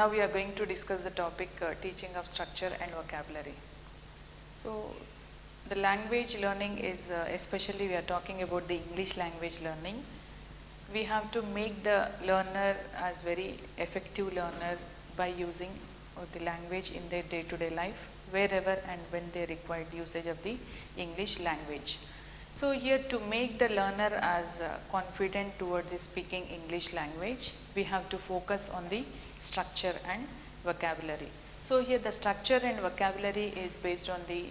now we are going to discuss the topic teaching of structure and vocabulary. So the language learning is especially we are talking about the English language learning. We have to make the learner as very effective learner by using the language in their day-to-day life wherever and when they required usage of the English language. So here, to make the learner as confident towards speaking English language, we have to focus on the structure and vocabulary. So here the structure and vocabulary is based on the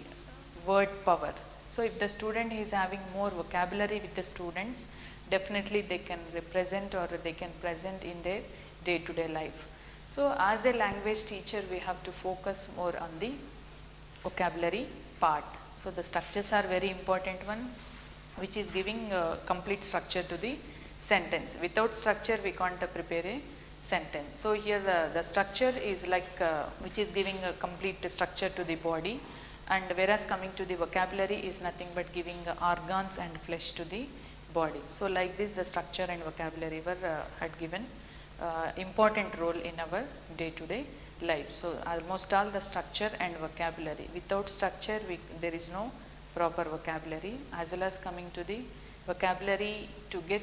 word power. So if the student is having more vocabulary with the students, definitely they can represent or they can present in their day-to-day life. So as a language teacher, we have to focus more on the vocabulary part. So the structures are very important one, which is giving complete structure to the sentence. Without structure, we can't prepare a sentence. So here the structure is like which is giving a complete structure to the body, and whereas coming to the vocabulary is nothing but giving organs and flesh to the body. So like this, the structure and vocabulary were had given important role in our day-to-day life. So almost all the structure and vocabulary. Without structure, there is no proper vocabulary, as well as coming to the vocabulary, to get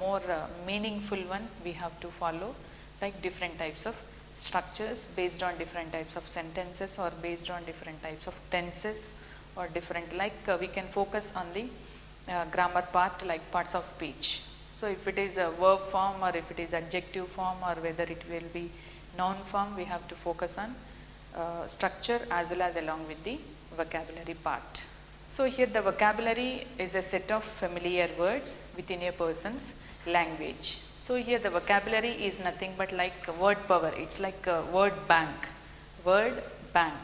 more meaningful one, we have to follow like different types of structures based on different types of sentences or based on different types of tenses or different, like we can focus on the grammar part, like parts of speech. So if it is a verb form or if it is adjective form or whether it will be noun form, we have to focus on structure as well as along with the vocabulary part. So here the vocabulary is a set of familiar words within a person's language. So here the vocabulary is nothing but like word power. It's like a word bank. Word bank.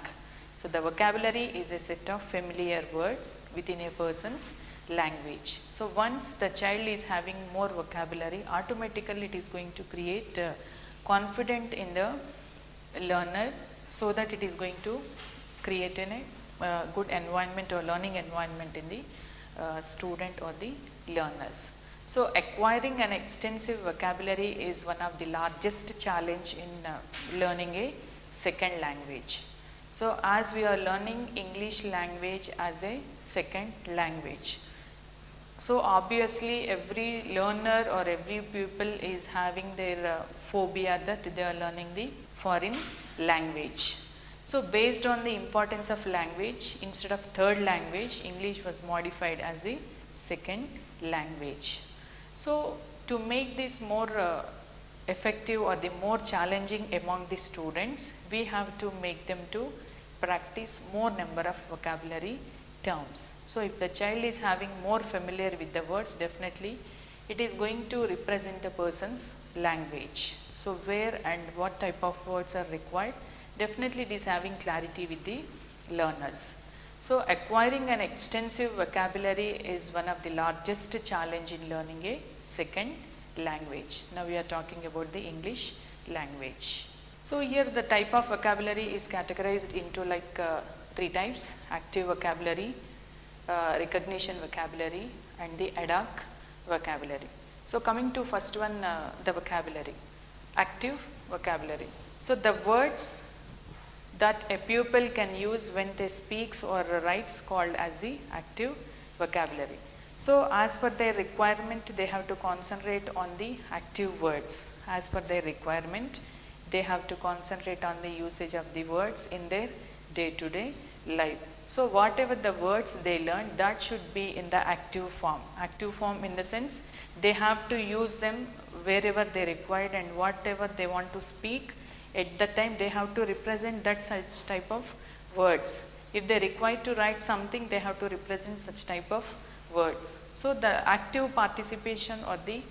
So the vocabulary is a set of familiar words within a person's language. So once the child is having more vocabulary, automatically it is going to create confidence in the learner, so that it is going to create a good environment or learning environment in the student or the learners. So acquiring an extensive vocabulary is one of the largest challenge in learning a second language. So as we are learning English language as a second language, so obviously every learner or every pupil is having their phobia that they are learning the foreign language. So based on the importance of language, instead of third language, English was modified as a second language. So to make this more effective or the more challenging among the students, we have to make them to practice more number of vocabulary terms. So if the child is having more familiar with the words, definitely it is going to represent a person's language. So where and what type of words are required, definitely it is having clarity with the learners. So acquiring an extensive vocabulary is one of the largest challenge in learning a second language. Now we are talking about the English language. So here the type of vocabulary is categorized into like three types: active vocabulary, recognition vocabulary, and the ad hoc vocabulary. So coming to first one, the vocabulary, active vocabulary. So the words that a pupil can use when they speaks or writes called as the active vocabulary. So as per their requirement, they have to concentrate on the active words. As per their requirement, they have to concentrate on the usage of the words in their day-to-day life. So whatever the words they learn, that should be in the active form. Active form in the sense, they have to use them wherever they required, and whatever they want to speak, at the time they have to represent that such type of words. If they require to write something, they have to represent such type of words. So the active participation or the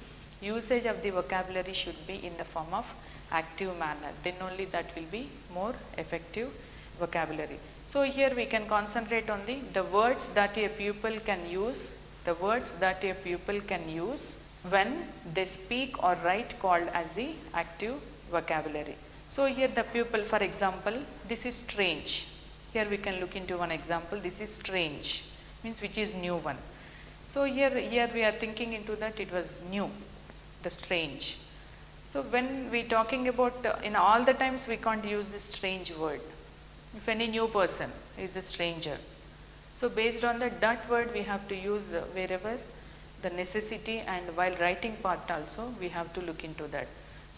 usage of the vocabulary should be in the form of active manner. Then only that will be more effective vocabulary. So here we can concentrate on the words that a pupil can use, the words that a pupil can use when they speak or write, called as the active vocabulary. So here the pupil, for example, this is strange. Here we can look into one example. This is strange, means which is new one. So here we are thinking into that it was new, the strange. So when we talking about, in all the times we can't use this strange word. If any new person is a stranger. So based on that word we have to use wherever the necessity, and while writing part also we have to look into that.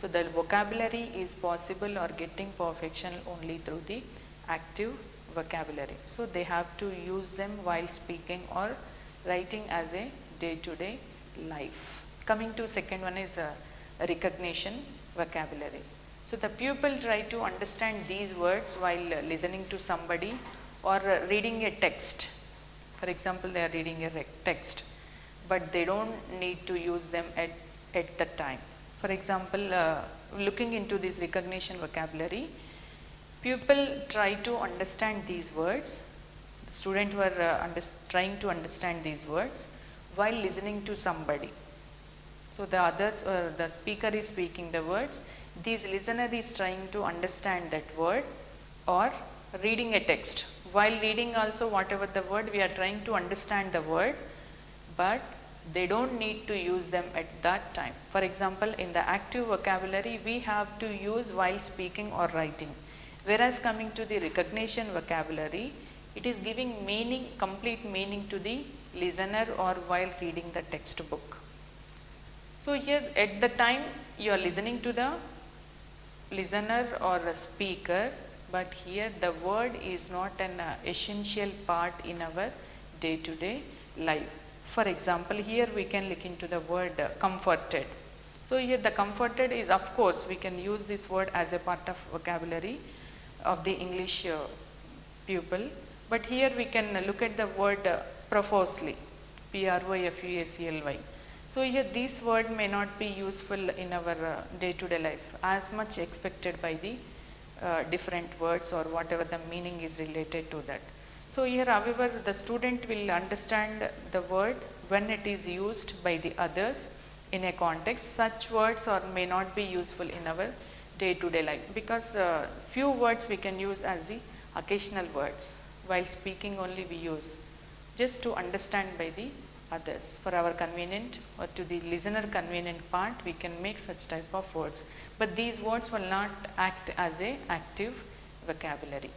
So the vocabulary is possible or getting perfection only through the active vocabulary. So they have to use them while speaking or writing as a day-to-day life. Coming to second one is recognition vocabulary. So the pupil try to understand these words while listening to somebody or reading a text. For example, they are reading a text, but they don't need to use them at the time. For example, looking into this recognition vocabulary, pupil try to understand these words. The student were trying to understand these words while listening to somebody. So the others, the speaker is speaking the words. This listener is trying to understand that word or reading a text. While reading also whatever the word, we are trying to understand the word, but they don't need to use them at that time. For example, in the active vocabulary, we have to use while speaking or writing. Whereas coming to the recognition vocabulary, it is giving meaning, complete meaning to the listener or while reading the textbook. So here at the time you are listening to the listener or a speaker, but here the word is not an essential part in our day-to-day life. For example, here we can look into the word comforted. So here the comforted is, of course, we can use this word as a part of vocabulary of the English pupil, but here we can look at the word profusely, P-R-O-F-U-S-E-L-Y. So here this word may not be useful in our day-to-day life as much expected by the different words or whatever the meaning is related to that. So here, however, the student will understand the word when it is used by the others in a context. Such words or may not be useful in our day-to-day life, because few words we can use as the occasional words. While speaking only we use just to understand by the others. For our convenient or to the listener convenient part, we can make such type of words. But these words will not act as a active vocabulary.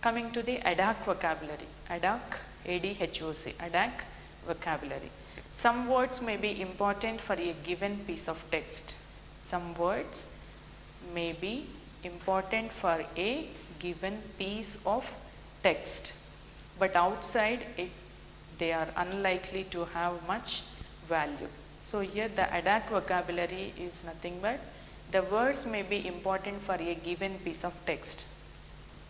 Coming to the ad hoc vocabulary, ad hoc, A-D-H-O-C, ad hoc vocabulary. Some words may be important for a given piece of text. Some words may be important for a given piece of text, but outside it they are unlikely to have much value. So here the ad hoc vocabulary is nothing but the words may be important for a given piece of text.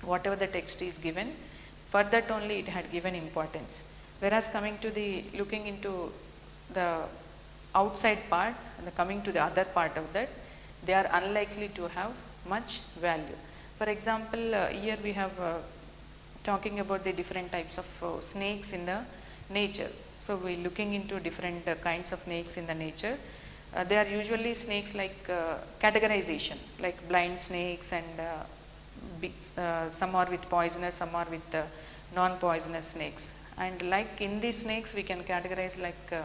Whatever the text is given, for that only it had given importance. Whereas coming to the looking into the outside part and coming to the other part of that, they are unlikely to have much value. For example, here we have talking about the different types of snakes in the nature. So we looking into different kinds of snakes in the nature. They are usually snakes like categorization, like blind snakes, and some are with poisonous, some are with non-poisonous snakes. And like in these snakes we can categorize like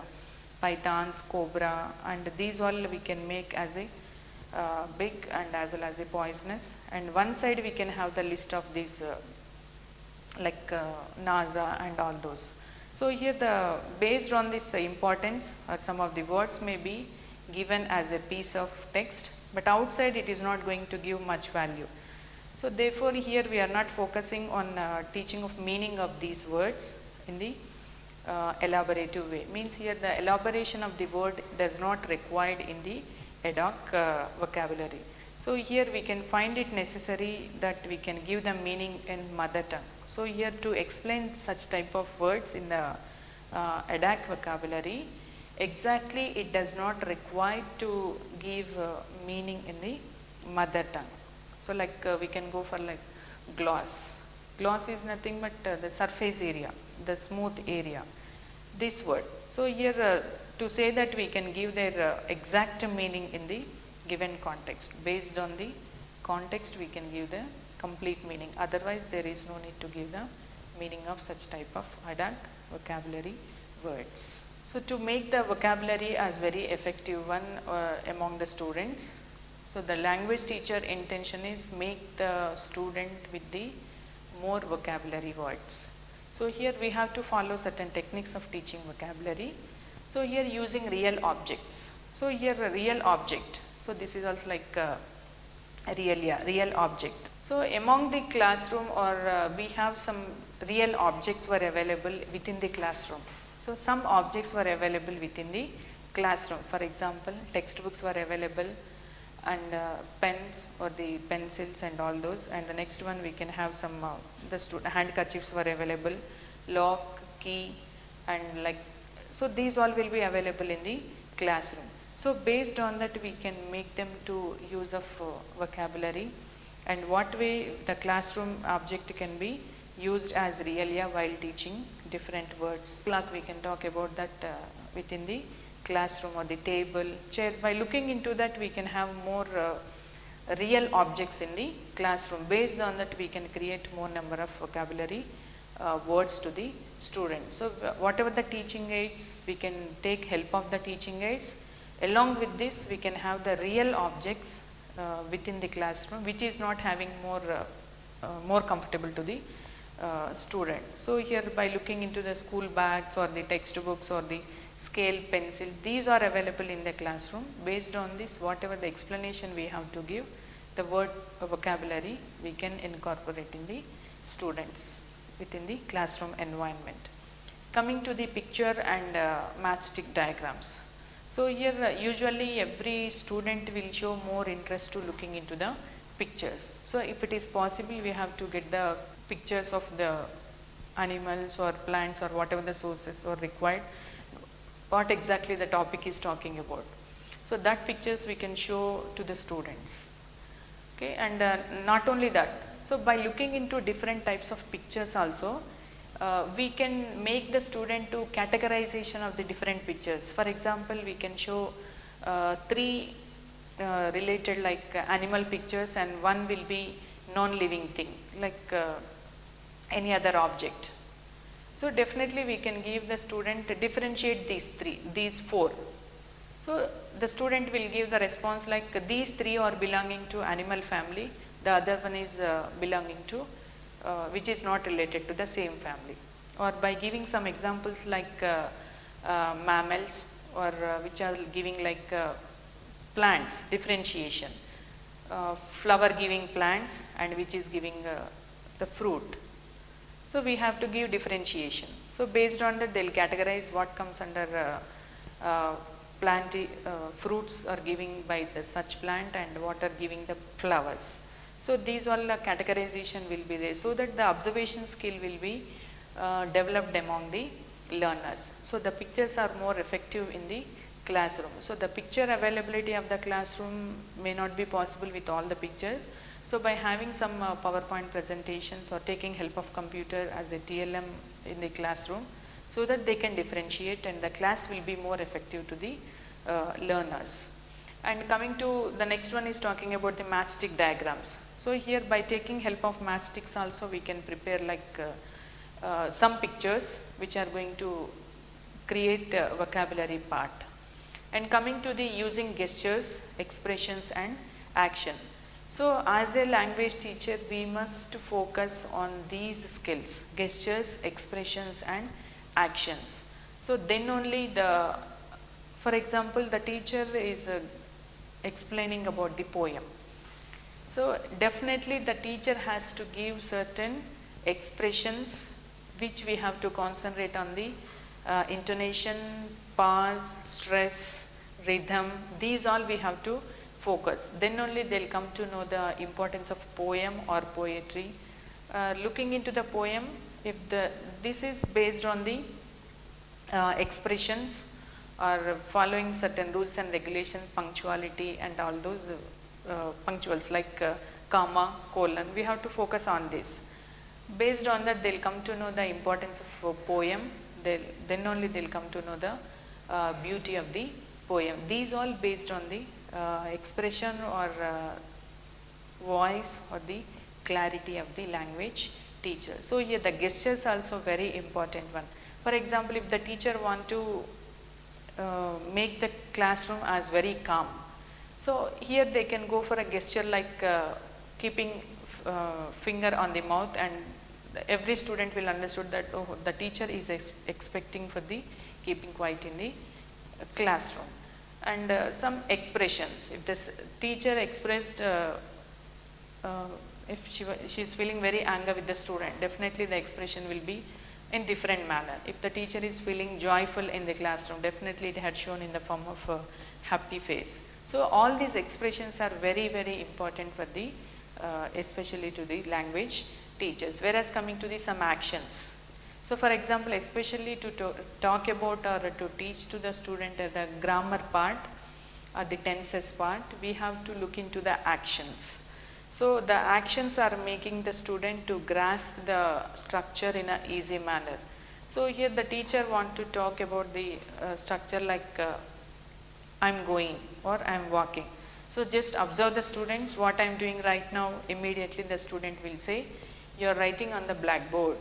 pythons, cobra, and these all we can make as a big and as well as a poisonous. And one side we can have the list of these like NASA and all those. So here the based on this importance or some of the words may be given as a piece of text, but outside it is not going to give much value. So therefore here we are not focusing on teaching of meaning of these words in the elaborative way. Means here the elaboration of the word does not required in the ad hoc vocabulary. So here we can find it necessary that we can give them meaning in mother tongue. So here to explain such type of words in the ad hoc vocabulary, exactly it does not require to give meaning in the mother tongue. So like we can go for like gloss. Gloss is nothing but the surface area, the smooth area, this word. So here to say that we can give their exact meaning in the given context. Based on the context we can give the complete meaning. Otherwise there is no need to give the meaning of such type of ad hoc vocabulary words. So to make the vocabulary as very effective one among the students, so the language teacher intention is make the student with the more vocabulary words. So here we have to follow certain techniques of teaching vocabulary. So here using real objects. So here a real object. So this is also like a real object. So among the classroom we have some real objects were available within the classroom. So some objects were available within the classroom. For example, textbooks were available and pens or the pencils and all those. And the next one we can have some handkerchiefs were available, lock, key, and like, so these all will be available in the classroom. So based on that we can make them to use of vocabulary, and what way the classroom object can be used as realia while teaching different words. Like we can talk about that within the classroom or the table, chair. By looking into that we can have more real objects in the classroom. Based on that we can create more number of vocabulary words to the students. So whatever the teaching aids, we can take help of the teaching aids. Along with this we can have the real objects within the classroom, which is not having more comfortable to the student. So here by looking into the school bags or the textbooks or the scale, pencil, these are available in the classroom. Based on this, whatever the explanation we have to give, the word vocabulary we can incorporate in the students within the classroom environment. Coming to the picture and matchstick diagrams. So here usually every student will show more interest to looking into the pictures. So if it is possible, we have to get the pictures of the animals or plants or whatever the sources are required, what exactly the topic is talking about. So that pictures we can show to the students. Okay, and not only that, so by looking into different types of pictures also, we can make the student to categorization of the different pictures. For example, we can show 3 related like animal pictures, and one will be non-living thing like any other object. So definitely we can give the student to differentiate these 4. So the student will give the response like these 3 are belonging to animal family, the other one is belonging to which is not related to the same family. Or by giving some examples like mammals, or which are giving like plants, differentiation, flower giving plants and which is giving the fruit. So we have to give differentiation. So based on that they will categorize what comes under fruits are giving by the such plant and what are giving the flowers. So these all categorization will be there, so that the observation skill will be developed among the learners. So the pictures are more effective in the classroom. So the picture availability of the classroom may not be possible with all the pictures. So by having some PowerPoint presentations or taking help of computer as a TLM in the classroom, so that they can differentiate and the class will be more effective to the learners. And coming to the next one is talking about the matchstick diagrams. So here by taking help of matchsticks also we can prepare like some pictures which are going to create a vocabulary part. And coming to the using gestures, expressions and action. So as a language teacher we must focus on these skills, gestures, expressions and actions. So then only for example the teacher is explaining about the poem. So definitely the teacher has to give certain expressions which we have to concentrate on the intonation, pause, stress, rhythm, these all we have to focus. Then only they will come to know the importance of poem or poetry. Looking into the poem, if this is based on the expressions or following certain rules and regulations, punctuality and all those punctuals like comma, colon, we have to focus on this. Based on that they will come to know the importance of poem, then only they will come to know the beauty of the poem. These all based on the expression or voice or the clarity of the language teacher. So here the gestures also very important one. For example, if the teacher want to make the classroom as very calm. So here they can go for a gesture like keeping finger on the mouth, and every student will understood that oh, the teacher is expecting for the keeping quiet in the classroom. And some expressions, if the teacher expressed if she is feeling very anger with the student, definitely the expression will be in different manner. If the teacher is feeling joyful in the classroom, definitely it had shown in the form of a happy face. So all these expressions are very, very important for the especially to the language teachers. Whereas coming to the some actions, so for example, especially to talk about or to teach to the student the grammar part or the tenses part, we have to look into the actions. So the actions are making the student to grasp the structure in an easy manner. So here the teacher want to talk about the structure like I'm going or I'm walking. So just observe the students, what I'm doing right now. Immediately the student will say, you are writing on the blackboard.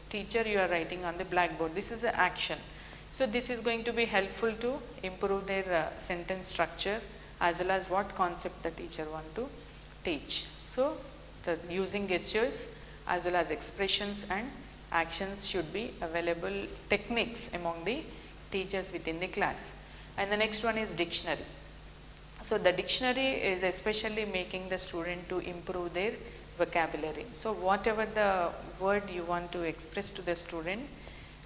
Teacher, you are writing on the blackboard. This is an action. So this is going to be helpful to improve their sentence structure as well as what concept the teacher want to teach. So the using gestures as well as expressions and actions should be available techniques among the teachers within the class. And the next one is dictionary. So the dictionary is especially making the student to improve their vocabulary. So whatever the word you want to express to the student,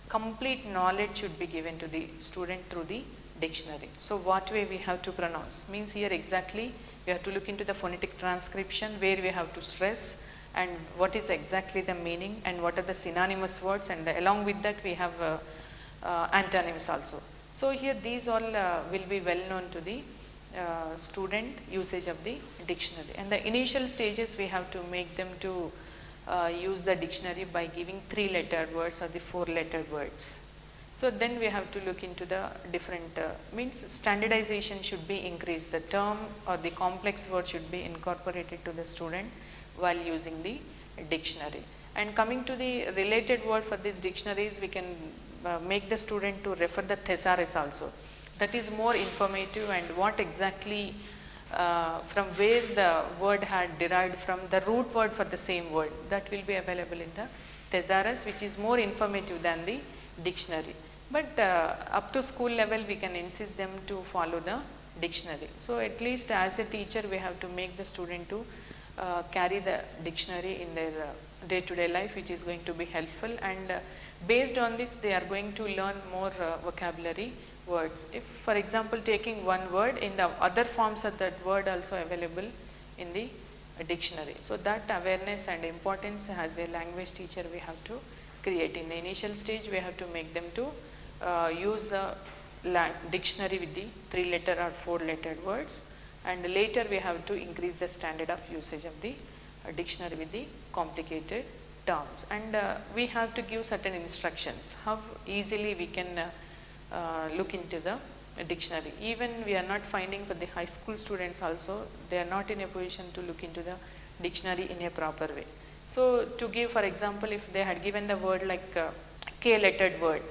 complete knowledge should be given to the student through the dictionary. So what way we have to pronounce, means here exactly we have to look into the phonetic transcription where we have to stress and what is exactly the meaning and what are the synonymous words, and along with that we have antonyms also. So here these all will be well known to the student usage of the dictionary. And the initial stages we have to make them to use the dictionary by giving 3-letter words or the 4-letter words. So then we have to look into the different means standardization should be increased. The term or the complex word should be incorporated to the student while using the dictionary. And coming to the related word for these dictionaries, we can make the student to refer the thesaurus also. That is more informative, and what exactly from where the word had derived from, the root word for the same word, that will be available in the thesaurus, which is more informative than the dictionary. But up to school level we can insist them to follow the dictionary. So at least as a teacher we have to make the student to carry the dictionary in their day-to-day life, which is going to be helpful, and based on this they are going to learn more vocabulary words. If for example taking one word, in the other forms of that word also available in the dictionary. So that awareness and importance as a language teacher we have to create. In the initial stage we have to make them to use the dictionary with the 3-letter or 4-letter words, and later we have to increase the standard of usage of the dictionary with the complicated terms. And we have to give certain instructions how easily we can look into the dictionary. Even we are not finding for the high school students also, they are not in a position to look into the dictionary in a proper way. So to give for example, if they had given the word like K-lettered word,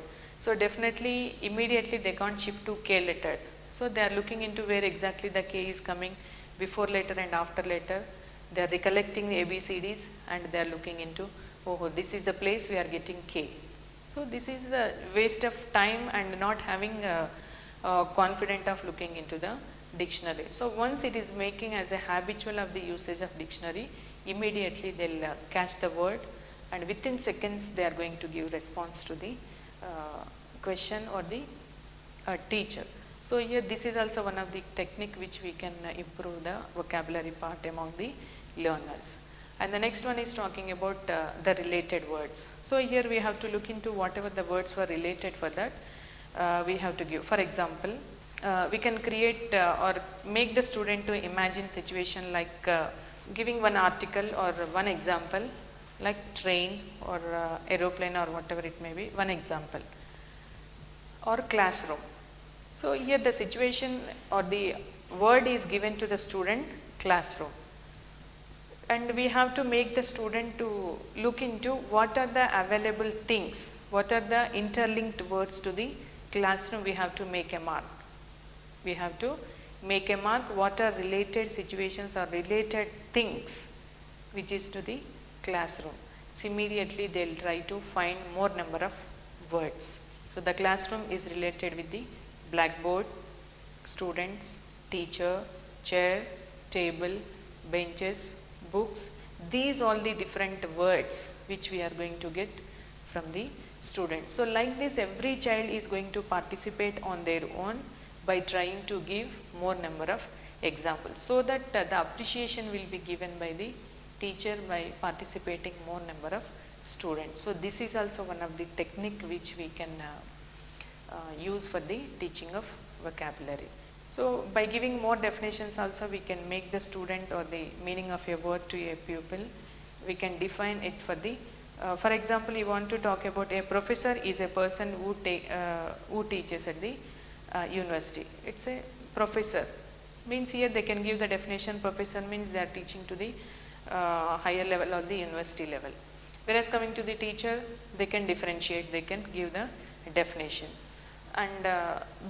so definitely immediately they can't shift to K-lettered. So they are looking into where exactly the K is coming, before letter and after letter. They are recollecting the ABCDs and they are looking into, oh, this is the place we are getting K. So this is the waste of time and not having confident of looking into the dictionary. So once it is making as a habitual of the usage of dictionary, immediately they'll catch the word, and within seconds they are going to give response to the question or the teacher. So here this is also one of the technique which we can improve the vocabulary part among the learners. And the next one is talking about the related words. So here we have to look into whatever the words were related for that we have to give. For example, we can create or make the student to imagine situation like giving one article or one example like train or aeroplane or whatever it may be, one example, or classroom. So here the situation or the word is given to the student, classroom, and we have to make the student to look into what are the available things, what are the interlinked words to the classroom we have to make a mark. We have to make a mark what are related situations or related things which is to the classroom. So immediately they will try to find more number of words. So the classroom is related with the blackboard, students, teacher, chair, table, benches, books. These all the different words which we are going to get from the students. So like this, every child is going to participate on their own by trying to give more number of examples, so that the appreciation will be given by the teacher by participating more number of students. So this is also one of the technique which we can use for the teaching of vocabulary. So by giving more definitions also we can make the student or the meaning of a word to a pupil. We can define it for the for example, you want to talk about a professor is a person who teaches at the university. It's a professor. Means here they can give the definition. Professor means they are teaching to the higher level or the university level. Whereas coming to the teacher, they can differentiate, they can give the definition. And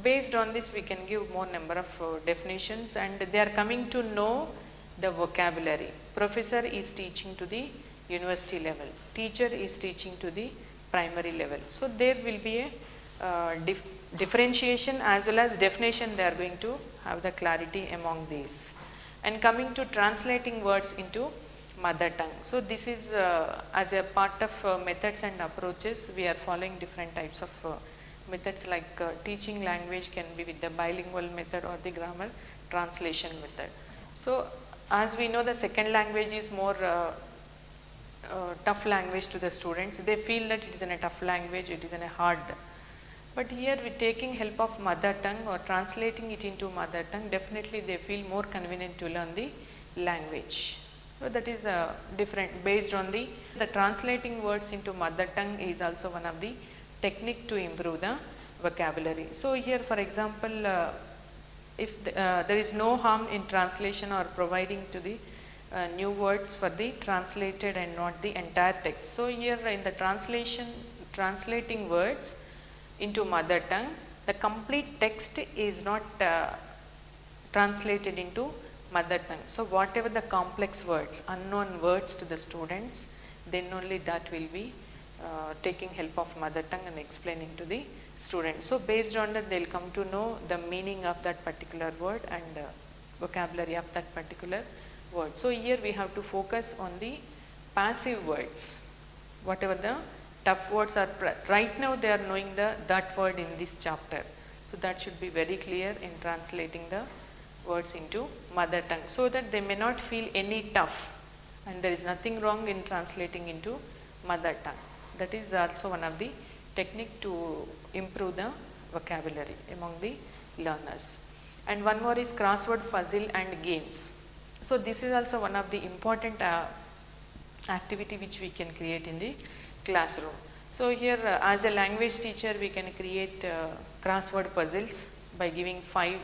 based on this we can give more number of definitions, and they are coming to know the vocabulary. Professor is teaching to the university level, teacher is teaching to the primary level. So there will be a differentiation as well as definition. They are going to have the clarity among these. And coming to translating words into mother tongue. So this is as a part of methods and approaches, we are following different types of methods, like teaching language can be with the bilingual method or the grammar translation method. So as we know, the second language is more tough language to the students. They feel that it is in a tough language, it is in a hard. But here with taking help of mother tongue or translating it into mother tongue, definitely they feel more convenient to learn the language. So that is different based on the translating words into mother tongue is also one of the technique to improve the vocabulary. So here for example, if there is no harm in translation or providing to the new words for the translated and not the entire text. So here in the translating words into mother tongue, the complete text is not translated into mother tongue. So whatever the complex words, unknown words to the students, then only that will be taking help of mother tongue and explaining to the students. So based on that, they will come to know the meaning of that particular word and vocabulary of that particular word. So here we have to focus on the passive words. Whatever the tough words are, right now they are knowing that word in this chapter. So that should be very clear in translating the words into mother tongue, so that they may not feel any tough, and there is nothing wrong in translating into mother tongue. That is also one of the technique to improve the vocabulary among the learners. And one more is crossword puzzle and games. So this is also one of the important activity which we can create in the classroom. So here as a language teacher we can create crossword puzzles by giving 5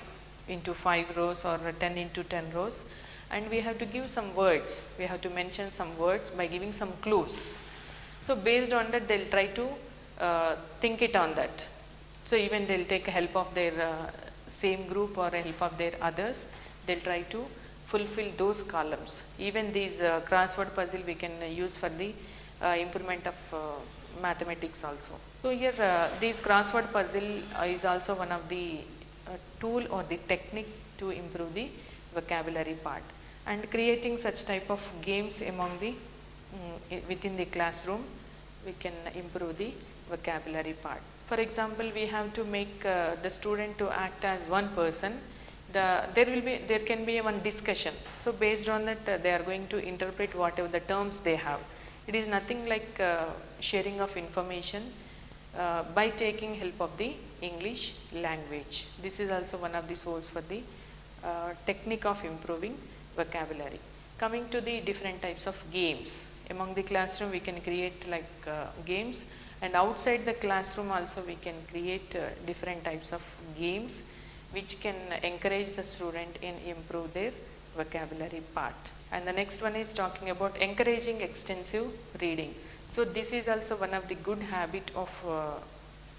into 5 rows or 10 into 10 rows, and we have to give some words. We have to mention some words by giving some clues. So based on that, they'll try to think it on that. So even they'll take help of their same group or help of their others. They'll try to fulfill those columns. Even these crossword puzzle we can use for the improvement of mathematics also. So here these crossword puzzle is also one of the tool or the technique to improve the vocabulary part. And creating such type of games among the within the classroom, we can improve the vocabulary part. For example, we have to make the student to act as one person. There can be one discussion. So based on that, they are going to interpret whatever the terms they have. It is nothing like sharing of information by taking help of the English language. This is also one of the source for the technique of improving vocabulary. Coming to the different types of games. Among the classroom we can create like games, and outside the classroom also we can create different types of games which can encourage the student in improve their vocabulary part. And the next one is talking about encouraging extensive reading. So this is also one of the good habit of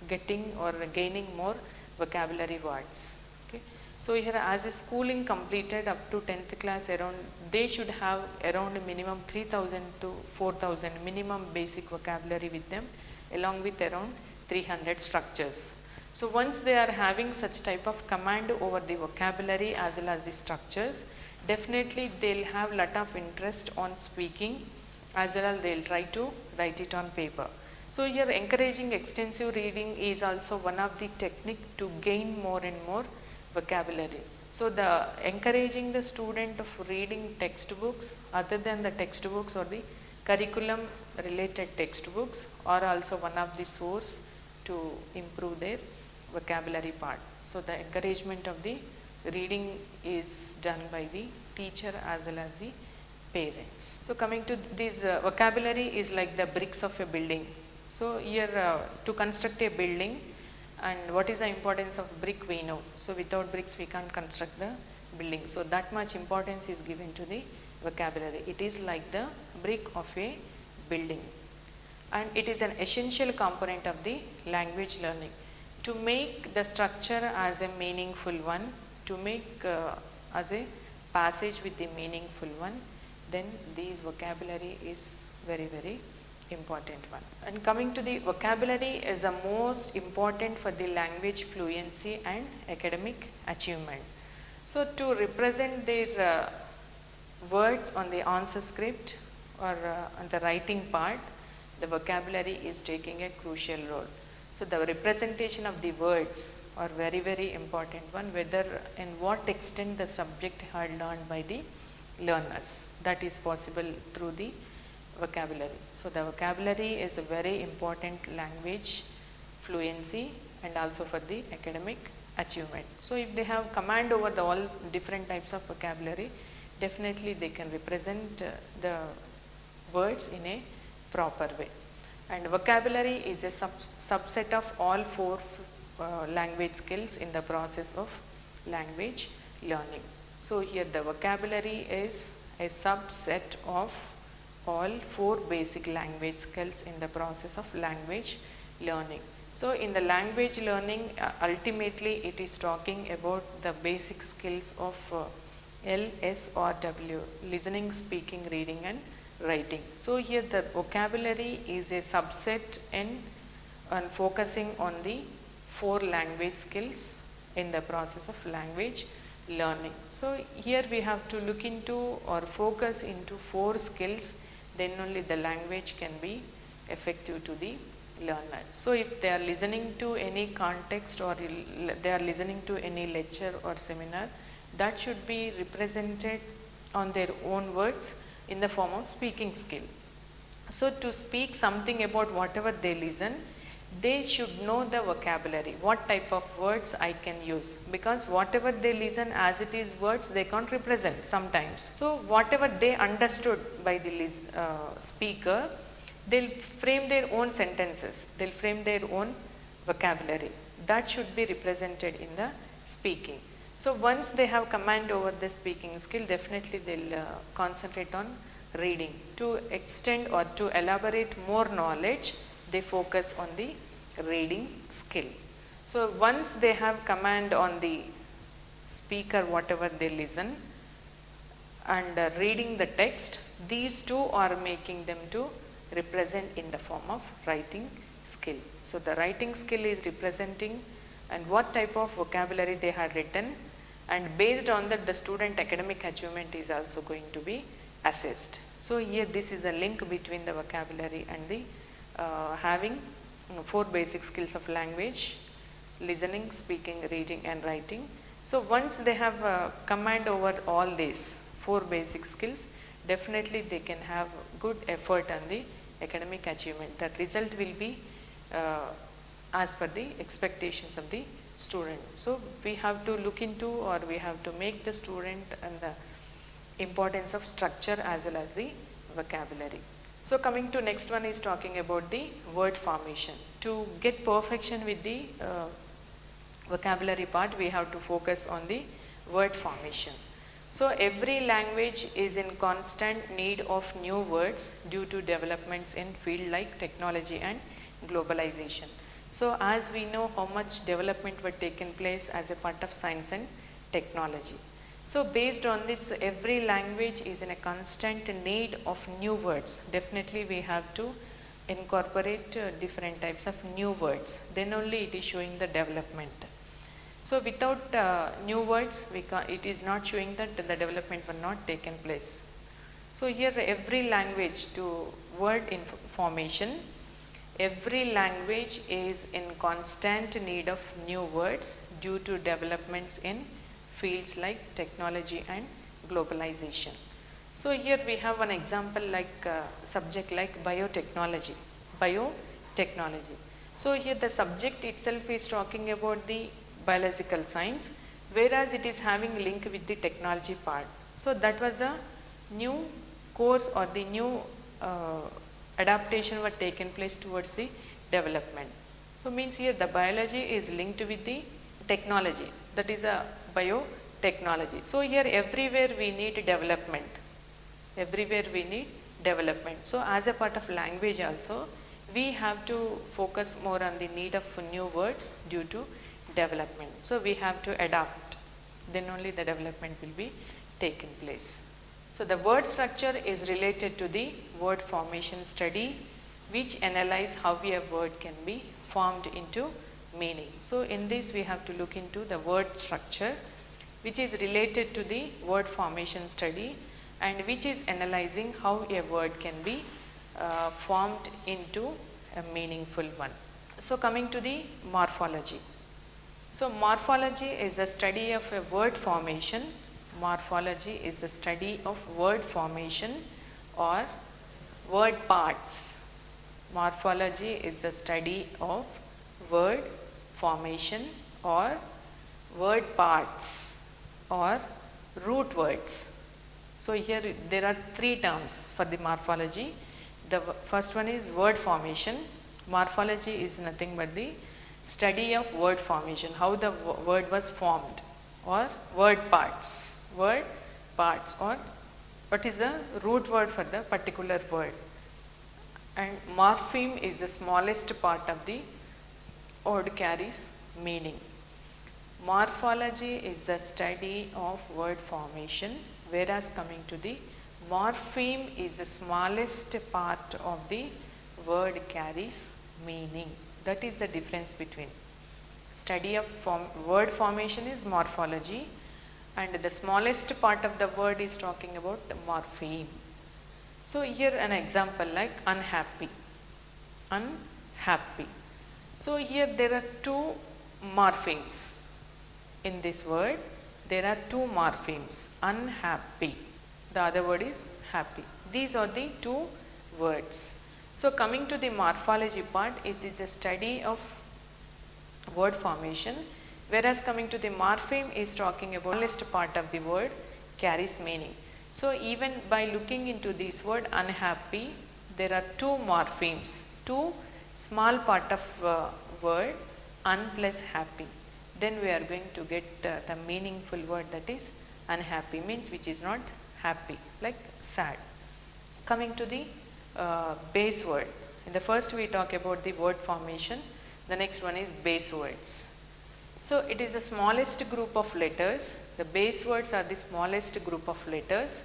getting or gaining more vocabulary words. Okay. So here, as a schooling completed up to 10th class, around they should have around minimum 3000 to 4000 minimum basic vocabulary with them, along with around 300 structures. So once they are having such type of command over the vocabulary as well as the structures, definitely they'll have lot of interest on speaking, as well as they'll try to write it on paper. So here, encouraging extensive reading is also one of the technique to gain more and more vocabulary. So the encouraging the student of reading textbooks other than the textbooks or the curriculum related textbooks are also one of the source to improve their vocabulary part. So the encouragement of the reading is done by the teacher as well as the parents. So coming to this vocabulary is like the bricks of a building. So here to construct a building, and what is the importance of brick we know. So without bricks we can't construct the building. So that much importance is given to the vocabulary. It is like the brick of a building, and it is an essential component of the language learning. To make the structure as a meaningful one, to make as a passage with the meaningful one, then this vocabulary is very, very important one. And coming to the vocabulary is the most important for the language fluency and academic achievement. So to represent their words on the answer script or on the writing part, the vocabulary is taking a crucial role. So the representation of the words are very, very important one, whether in what extent the subject are learned by the learners. That is possible through the vocabulary. So the vocabulary is a very important language fluency and also for the academic achievement. So if they have command over the all different types of vocabulary, definitely they can represent the words in a proper way. And vocabulary is a subset of all four language skills in the process of language learning. So here the vocabulary is a subset of all four basic language skills in the process of language learning. So in the language learning, ultimately it is talking about the basic skills of LSRW, listening, speaking, reading and writing. So here the vocabulary is a subset and focusing on the four language skills in the process of language learning. So here we have to look into or focus into four skills, then only the language can be effective to the learner. So if they are listening to any context or they are listening to any lecture or seminar, that should be represented on their own words in the form of speaking skill. So to speak something about whatever they listen, they should know the vocabulary, what type of words I can use, because whatever they listen as it is words, they can't represent sometimes. So whatever they understood by the speaker, they'll frame their own sentences, they'll frame their own vocabulary. That should be represented in the speaking. So once they have command over the speaking skill, definitely they'll concentrate on reading. To extend or to elaborate more knowledge, they focus on the reading skill. So once they have command on the speaker, whatever they listen, and reading the text, these two are making them to represent in the form of writing skill. So the writing skill is representing and what type of vocabulary they had written, and based on that the student academic achievement is also going to be assessed. So here this is a link between the vocabulary and the having four basic skills of language: listening, speaking, reading and writing. So once they have command over all these four basic skills, definitely they can have good effort on the academic achievement. That result will be as per the expectations of the student. So we have to look into, or we have to make the student and the importance of structure as well as the vocabulary. So coming to next one is talking about the word formation. To get perfection with the vocabulary part, we have to focus on the word formation. So every language is in constant need of new words due to developments in field like technology and globalization. So as we know how much development were taken place as a part of science and technology. So based on this, every language is in a constant need of new words. Definitely we have to incorporate different types of new words. Then only it is showing the development. So without new words, it is not showing that the development were not taken place. So here every language to word formation, every language is in constant need of new words due to developments in fields like technology and globalization. So here we have one example like subject like biotechnology. Biotechnology. So here the subject itself is talking about the biological science, whereas it is having link with the technology part. So that was a new course or the new adaptation were taken place towards the development. So means here the biology is linked with the technology, that is a biotechnology. So here everywhere we need development, everywhere we need development. So as a part of language also, we have to focus more on the need of new words due to development. So we have to adapt, then only the development will be taken place. So the word structure is related to the word formation study, which analyze how a word can be formed into meaning. So in this we have to look into the word structure, which is related to the word formation study and which is analyzing how a word can be formed into a meaningful one. So coming to the morphology. So morphology is the study of a word formation. Morphology is the study of word formation or word parts. Morphology is the study of word formation or word parts or root words. So here there are three terms for the morphology. The first one is word formation. Morphology is nothing but the study of word formation, how the word was formed, or word parts. Word parts, or what is the root word for the particular word. And morpheme is the smallest part of the word carries meaning. Morphology is the study of word formation, whereas coming to the morpheme is the smallest part of the word carries meaning. That is the difference between study of word formation is morphology, and the smallest part of the word is talking about the morpheme. So here an example like unhappy. Unhappy. So here there are two morphemes in this word. There are two morphemes, unhappy. The other word is happy. These are the two words. So coming to the morphology part, it is the study of word formation, whereas coming to the morpheme is talking about the smallest part of the word carries meaning. So even by looking into this word unhappy, there are two morphemes, two small part of word un plus happy. Then we are going to get the meaningful word, that is unhappy, means which is not happy, like sad. Coming to the base word. In the first we talk about the word formation, the next one is base words. So it is the smallest group of letters. The base words are the smallest group of letters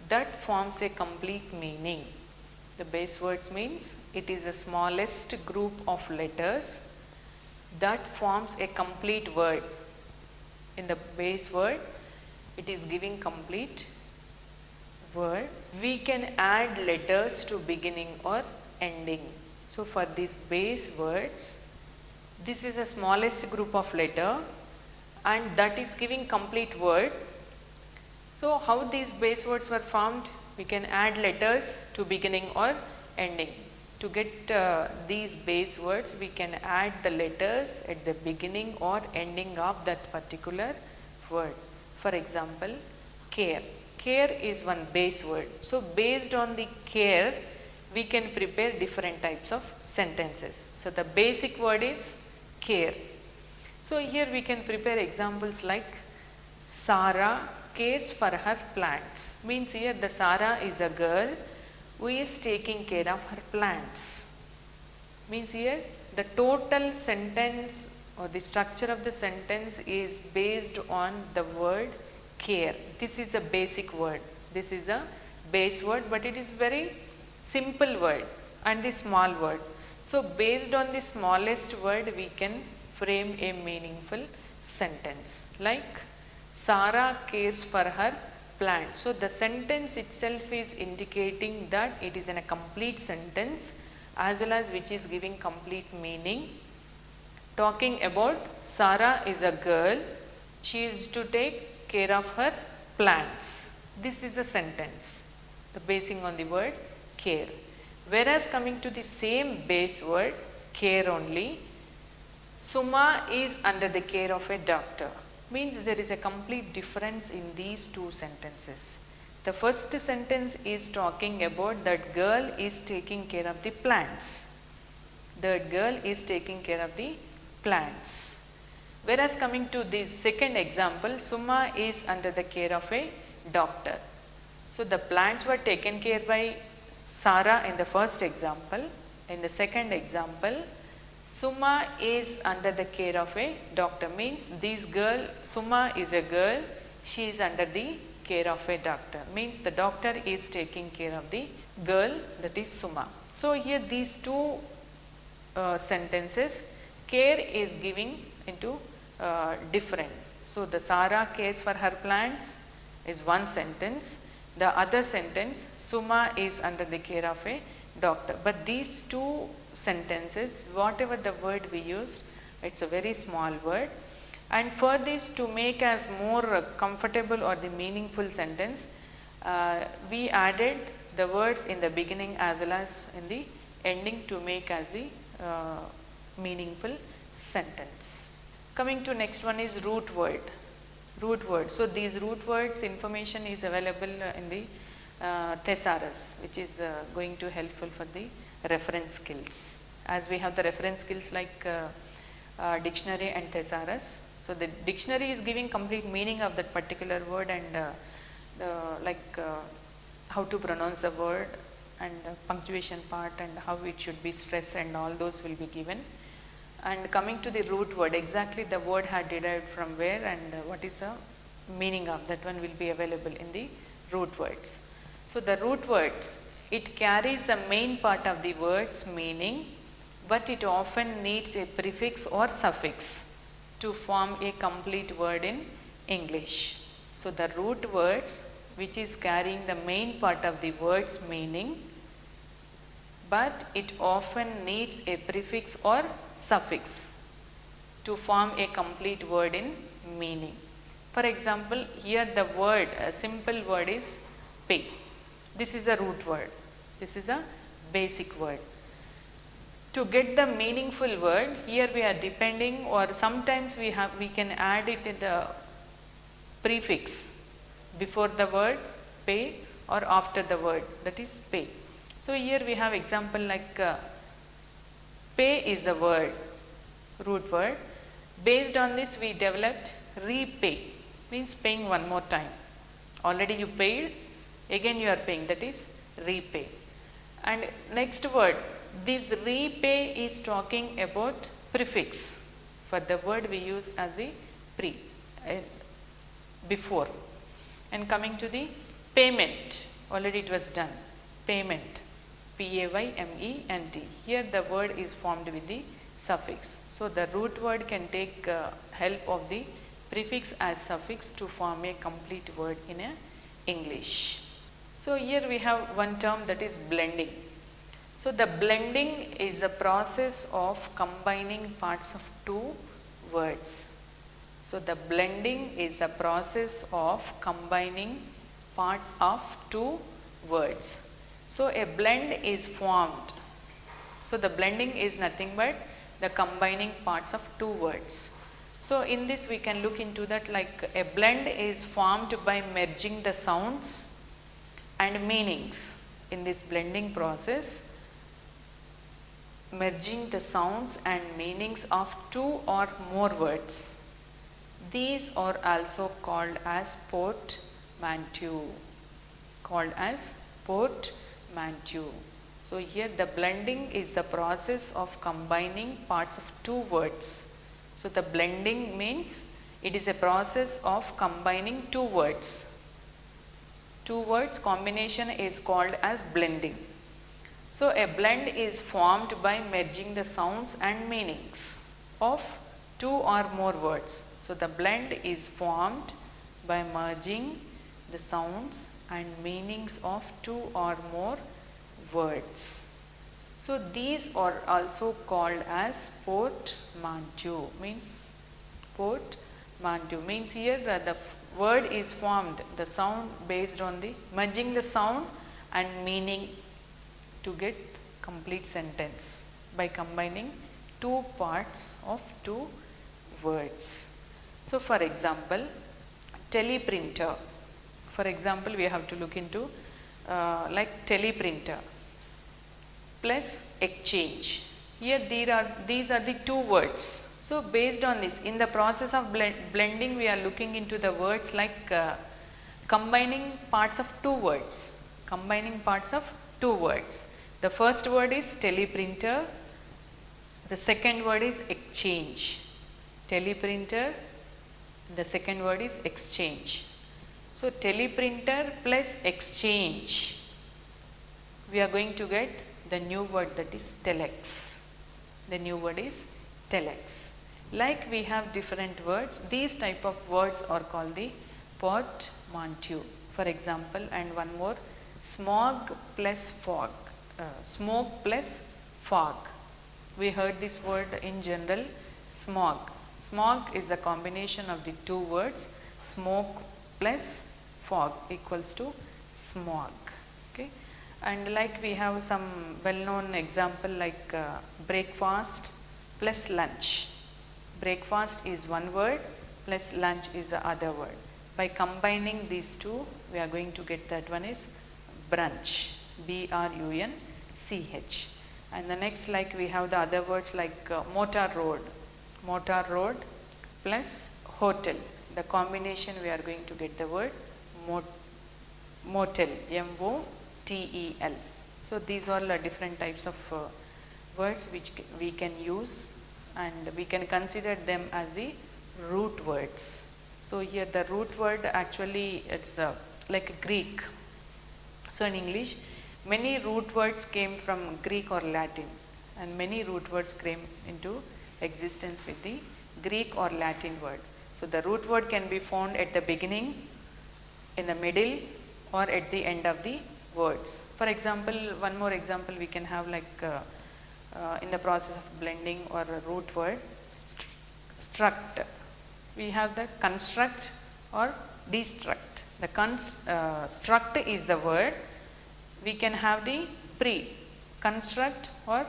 that forms a complete meaning. The base words means it is the smallest group of letters that forms a complete word. In the base word, it is giving complete word. We can add letters to beginning or ending. So for these base words, this is the smallest group of letter and that is giving complete word. So how these base words were formed? We can add letters to beginning or ending. To get these base words, we can add the letters at the beginning or ending of that particular word. For example, care. Care is one base word. So based on the care, we can prepare different types of sentences. So the basic word is care. So here we can prepare examples like Sarah cares for her plants. Means here the Sarah is a girl who is taking care of her plants. Means here the total sentence or the structure of the sentence is based on the word care. This is a basic word. This is a base word, but it is very simple word and the small word. So based on the smallest word, we can frame a meaningful sentence like Sarah cares for her plant. So the sentence itself is indicating that it is in a complete sentence as well as which is giving complete meaning. Talking about Sarah is a girl, she is to take care of her plants. This is a sentence, the basing on the word care. Whereas coming to the same base word care only, Suma is under the care of a doctor. Means there is a complete difference in these two sentences. The first sentence is talking about that girl is taking care of the plants. The girl is taking care of the plants. Whereas coming to the second example, Suma is under the care of a doctor. So the plants were taken care by Sarah in the first example. In the second example, Suma is under the care of a doctor. Means this girl, Suma is a girl, she is under the care of a doctor. Means the doctor is taking care of the girl, that is Suma. So here these two sentences, care is giving into different. So the Sarah cares for her plants is one sentence. The other sentence, Suma is under the care of a doctor. But these two sentences, whatever the word we used, it's a very small word. And for this to make as more comfortable or the meaningful sentence, we added the words in the beginning as well as in the ending to make as the meaningful sentence. Coming to next one is root word. Root word. So these root words information is available in the thesaurus, which is going to helpful for the reference skills. As we have the reference skills like dictionary and thesaurus. So the dictionary is giving complete meaning of that particular word and how to pronounce the word and punctuation part and how it should be stressed and all those will be given. And coming to the root word, exactly the word had derived from where and what is the meaning of that one will be available in the root words. So the root words, it carries the main part of the word's meaning, but it often needs a prefix or suffix to form a complete word in English. So the root words which is carrying the main part of the word's meaning, but it often needs a prefix or suffix to form a complete word in meaning. For example, here the word, a simple word is pay. This is a root word. This is a basic word. To get the meaningful word, here we are depending, or sometimes we can add it in the prefix before the word pay or after the word, that is pay. So here we have example like pay is the word, root word. Based on this we developed repay, means paying one more time. Already you paid, again you are paying, that is repay. And next word, this repay is talking about prefix for the word we use as the before. And coming to the payment, already it was done, payment, P-A-Y-M-E-N-T. Here the word is formed with the suffix. So the root word can take help of the prefix as suffix to form a complete word in English. So here we have one term, that is blending. So the blending is the process of combining parts of two words. So the blending is the process of combining parts of two words. So a blend is formed. So the blending is nothing but the combining parts of two words. So in this we can look into that, like a blend is formed by merging the sounds and meanings. In this blending process, merging the sounds and meanings of two or more words. These are also called as portmanteau. Called as portmanteau. So here the blending is the process of combining parts of two words. So the blending means it is a process of combining two words. Two words combination is called as blending. So a blend is formed by merging the sounds and meanings of two or more words. So the blend is formed by merging the sounds and meanings of two or more words. So these are also called as portmanteau. Means here the word is formed, the sound based on the merging the sound and meaning to get complete sentence by combining two parts of two words. So for example, teleprinter. For example, we have to look into like teleprinter plus exchange. Here these are the two words. So based on this, in the process of blending, we are looking into the words like combining parts of two words. The first word is teleprinter. The second word is exchange. Teleprinter. The second word is exchange. So teleprinter plus exchange, we are going to get the new word, that is telex. The new word is telex. Like we have different words, these type of words are called the portmanteau. For example, and one more, smog plus fog. Smoke plus fog. We heard this word in general, smog. Smog is a combination of the two words, smoke plus fog equals to smog. Okay. And like we have some well-known example like breakfast plus lunch. Breakfast is one word plus lunch is the other word. By combining these two, we are going to get that one is brunch. B-R-U-N-C-H. And the next, like we have the other words like motor road. Motor road plus hotel. The combination, we are going to get the word motel. M-O-T-E-L. So these are the different types of words which we can use, and we can consider them as the root words. So here the root word actually it's like Greek. So in English, many root words came from Greek or Latin, and many root words came into existence with the Greek or Latin word. So the root word can be found at the beginning, in the middle, or at the end of the words. For example, one more example we can have like in the process of blending or a root word, struct. We have the construct or destruct. The struct is the word. We can have the construct or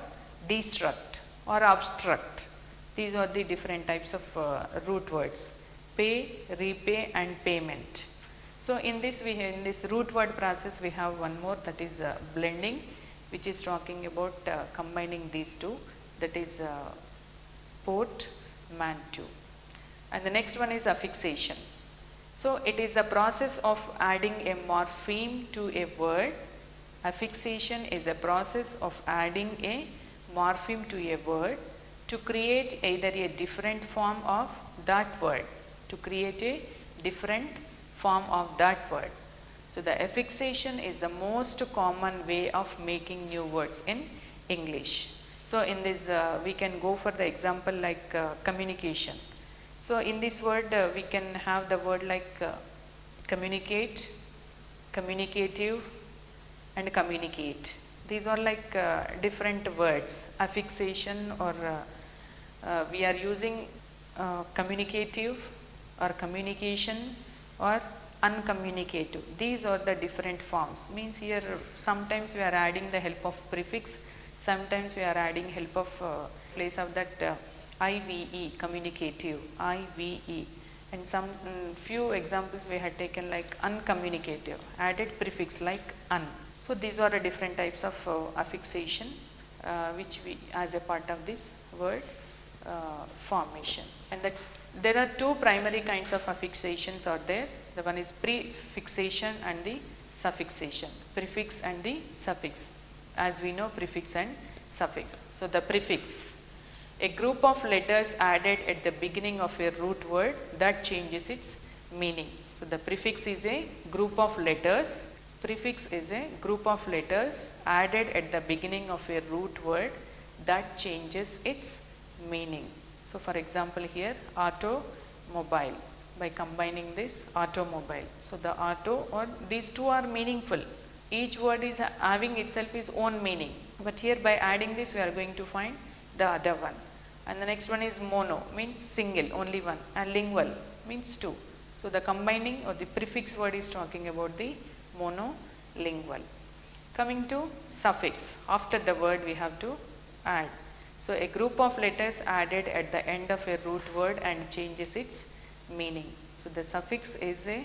destruct or obstruct. These are the different types of root words: pay, repay, and payment. So in this root word process, we have one more, that is blending, which is talking about combining these two, that is portmanteau. And the next one is affixation. So it is the process of adding a morpheme to a word. Affixation is a process of adding a morpheme to a word to create either a different form of that word. So the affixation is the most common way of making new words in English. So in this we can go for the example like communication. So in this word we can have the word like communicate, communicative, and communicate. These are like different words. Affixation, or we are using communicative or communication or uncommunicative. These are the different forms. Means here sometimes we are adding the help of prefix, sometimes we are adding help of place of that IVE, communicative, IVE. And some few examples we had taken like uncommunicative, added prefix like un. So these are the different types of affixation which we as a part of this word formation. And there are two primary kinds of affixations are there. The one is prefixation and the suffixation, prefix and the suffix. as we know prefix and suffix. So the prefix, a group of letters added at the beginning of a root word that changes its meaning. So the prefix is a group of letters. Prefix is a group of letters added at the beginning of a root word that changes its meaning. So for example here, automobile, by combining this, automobile. So the auto, or these two are meaningful. Each word is having itself its own meaning. But here by adding this we are going to find the other one. And the next one is mono, means single, only one, and lingual means two. So the combining or the prefix word is talking about the monolingual. Coming to suffix, after the word we have to add. So a group of letters added at the end of a root word and changes its meaning. So the suffix is a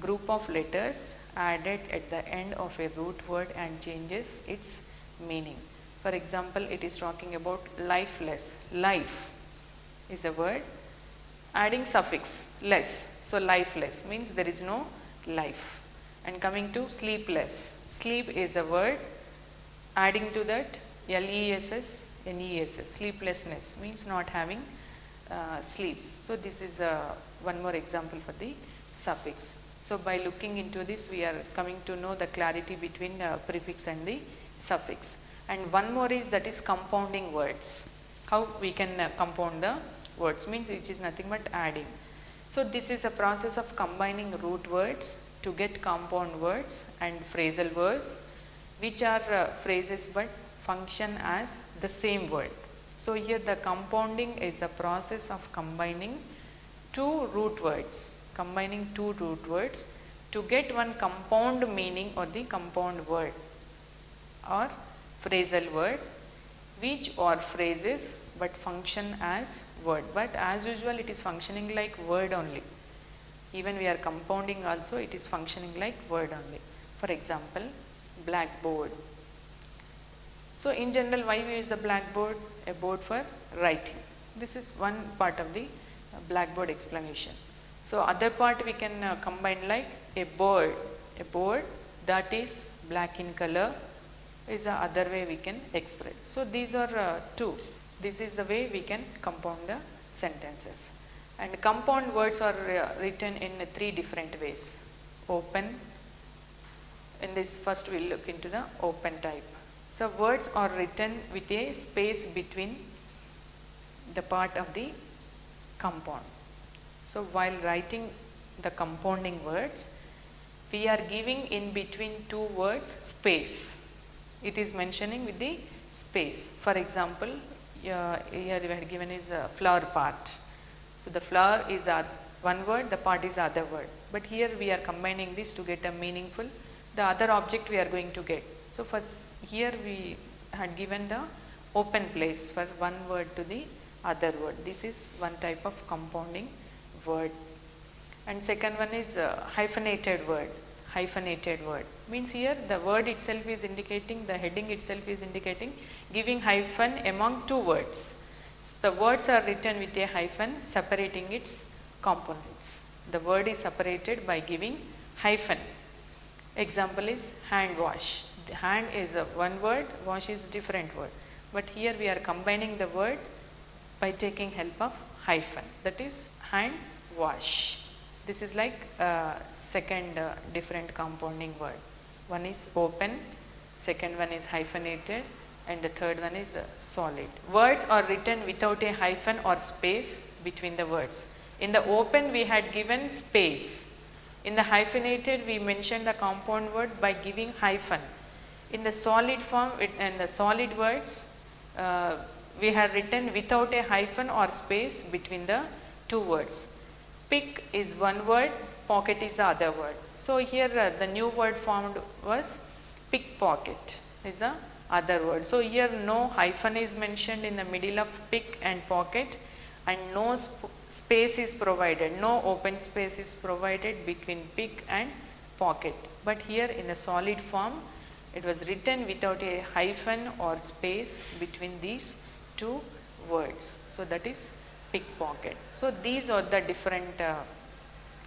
group of letters added at the end of a root word and changes its meaning. For example, it is talking about lifeless. Life is a word, adding suffix less. So lifeless means there is no life. And coming to sleepless, sleep is a word, adding to that less, nes, sleeplessness means not having sleep. So this is one more example for the suffix. So by looking into this we are coming to know the clarity between prefix and the suffix. And one more is, that is compounding words. How we can compound the words, means which is nothing but adding. So this is a process of combining root words to get compound words and phrasal words, which are phrases but function as the same word. So here the compounding is the process of combining two root words, to get one compound meaning or the compound word or phrasal word, which are phrases but function as word. But as usual it is functioning like word only. Even we are compounding also, it is functioning like word only. For example, blackboard. So in general, why we use the blackboard? A board for writing. This is one part of the blackboard explanation. So other part we can combine like a board that is black in color is the other way we can express. So these are two. This is the way we can compound the sentences. And compound words are written in three different ways. Open. In this first we will look into the open type. So words are written with a space between the part of the compound. So while writing the compounding words, we are giving in between two words space. It is mentioning with the space. For example, here we had given is a flower part. So the flower is one word, the part is other word. But here we are combining this to get a meaningful, the other object we are going to get. So first here we had given the open place for one word to the other word. This is one type of compounding word. And second one is hyphenated word. Hyphenated word means here the word itself is indicating, the heading itself is indicating, giving hyphen among two words. So the words are written with a hyphen separating its components. The word is separated by giving hyphen. Example is hand wash. The hand is one word, wash is different word. But here we are combining the word by taking help of hyphen, that is hand wash. This is like second different compounding word. One is open, second one is hyphenated, and the third one is solid. Words are written without a hyphen or space between the words. In the open we had given space. In the hyphenated we mentioned the compound word by giving hyphen. In the solid form, in the solid words, we had written without a hyphen or space between the two words. Pick is one word, pocket is the other word. So here the new word formed was pickpocket is the other word. So here no hyphen is mentioned in the middle of pick and pocket, and no space is provided, no open space is provided between pick and pocket. But here in the solid form it was written without a hyphen or space between these two words. So that is pickpocket. So these are the different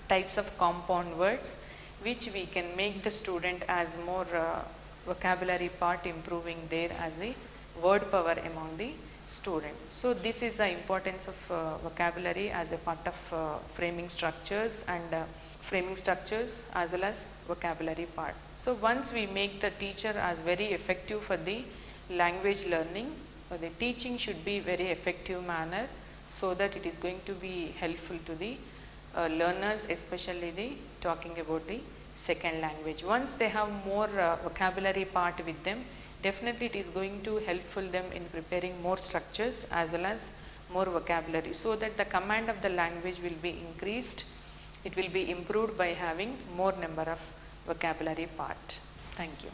types of compound words which we can make the student as more vocabulary part improving there as a word power among the student. So this is the importance of vocabulary as a part of framing structures and framing structures as well as vocabulary part. So once we make the teacher as very effective for the language learning, the teaching should be very effective manner, so that it is going to be helpful to the learners, especially the talking about the second language. Once they have more vocabulary part with them, definitely it is going to helpful them in preparing more structures as well as more vocabulary, so that the command of the language will be increased. It will be improved by having more number of vocabulary part. Thank you.